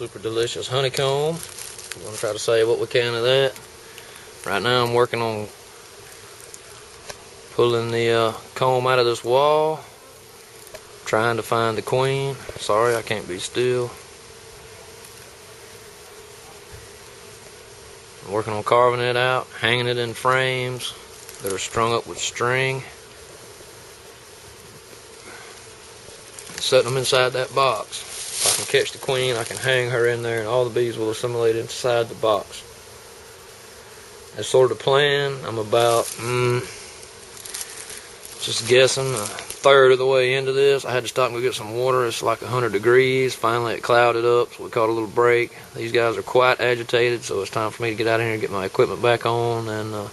super delicious honeycomb. I'm going to try to save what we can of that. Right now I'm working on pulling the comb out of this wall, trying to find the queen. Sorry, I can't be still. I'm working on carving it out, hanging it in frames that are strung up with string, setting them inside that box. If I can catch the queen, I can hang her in there and all the bees will assimilate inside the box. That's sort of the plan. I'm about, just guessing, a third of the way into this. I had to stop and go get some water. It's like 100 degrees. Finally it clouded up, so we caught a little break. These guys are quite agitated, so it's time for me to get out of here and get my equipment back on and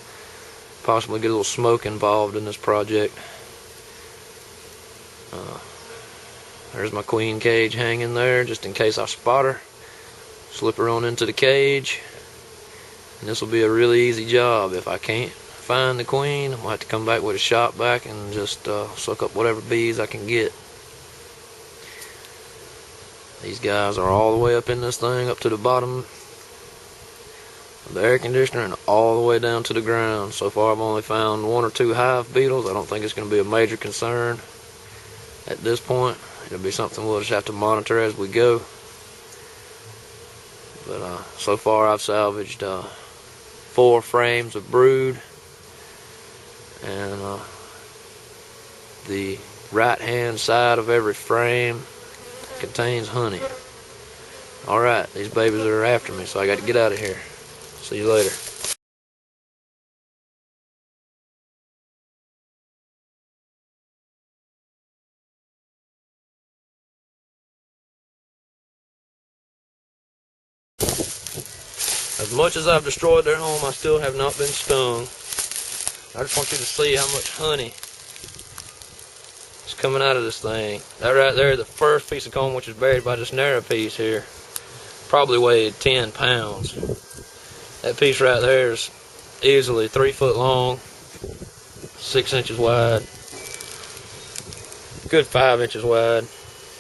possibly get a little smoke involved in this project. There's my queen cage hanging there, just in case I spot her. Slip her on into the cage. And this will be a really easy job. If I can't find the queen, I'm going to have to come back with a shop vac and just suck up whatever bees I can get. These guys are all the way up in this thing, up to the bottom of the air conditioner and all the way down to the ground. So far I've only found 1 or 2 hive beetles. I don't think it's going to be a major concern at this point. It'll be something we'll just have to monitor as we go. But so far I've salvaged 4 frames of brood, and the right hand side of every frame contains honey. Alright, these babies are after me, so I got to get out of here. See you later. As much as I've destroyed their home, I still have not been stung. I just want you to see how much honey is coming out of this thing. That right there, the first piece of comb, which is buried by this narrow piece here, probably weighed 10 pounds. That piece right there is easily 3 foot long, 6 inches wide, good 5 inches wide,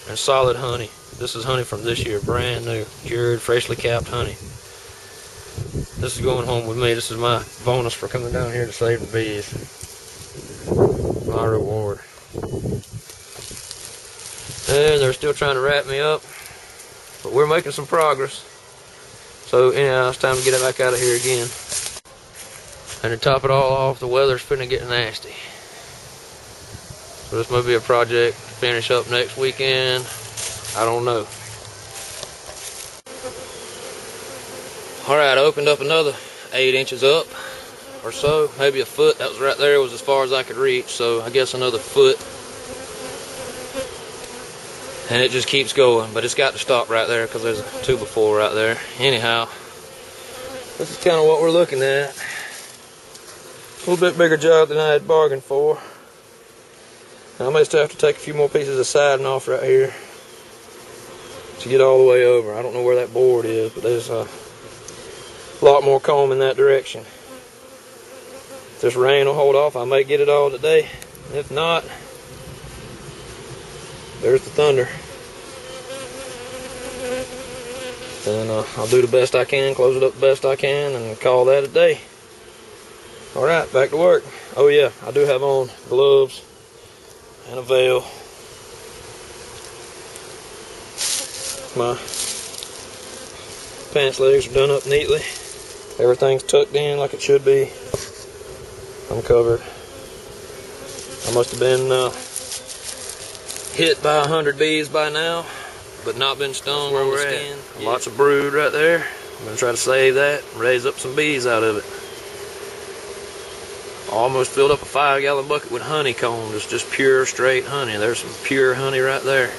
and solid honey. This is honey from this year, brand new, cured, freshly capped honey. This is going home with me. This is my bonus for coming down here to save the bees. My reward. And they're still trying to wrap me up, but we're making some progress. So anyhow, it's time to get it back out of here again. And to top it all off, the weather's finna get nasty. So this may be a project to finish up next weekend. I don't know. Alright, I opened up another 8 inches up or so, maybe a foot. That was right there, was as far as I could reach, so I guess another foot. And it just keeps going, but it's got to stop right there because there's a 2x4 right there. Anyhow, this is kind of what we're looking at. A little bit bigger job than I had bargained for. And I may still have to take a few more pieces of siding off right here to get all the way over. I don't know where that board is, but there's a lot more comb in that direction. If this rain will hold off, I may get it all today. If not, there's the thunder. Then I'll do the best I can, close it up the best I can, and call that a day. Alright, back to work. Oh yeah, I do have on gloves and a veil. My pants legs are done up neatly. Everything's tucked in like it should be. I'm covered. I must have been hit by 100 bees by now, but not been stung where we're at. Yeah. Lots of brood right there. I'm going to try to save that and raise up some bees out of it. Almost filled up a 5-gallon bucket with honeycomb. It's just pure, straight honey. There's some pure honey right there.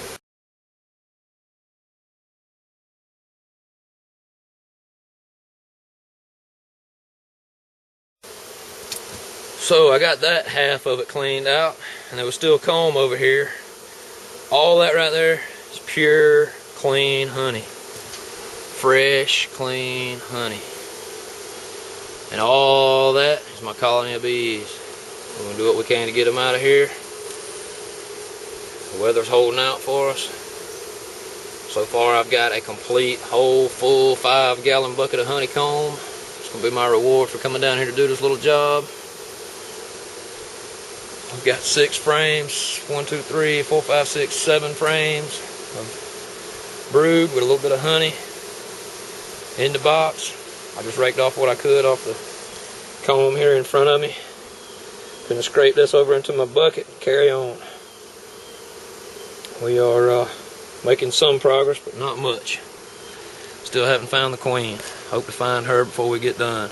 So I got that half of it cleaned out, and there was still comb over here. All that right there is pure, clean honey. Fresh, clean honey. And all that is my colony of bees. We're going to do what we can to get them out of here. The weather's holding out for us. So far I've got a complete, whole, full 5-gallon bucket of honeycomb. It's going to be my reward for coming down here to do this little job. I've got 6 frames, 1, 2, 3, 4, 5, 6, 7 frames of brood with a little bit of honey in the box. I just raked off what I could off the comb here in front of me. Gonna scrape this over into my bucket and carry on. We are making some progress, but not much. Still haven't found the queen. Hope to find her before we get done.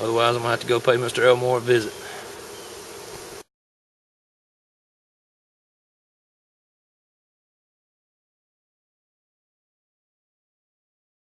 Otherwise, I'm gonna have to go pay Mr. Elmore a visit.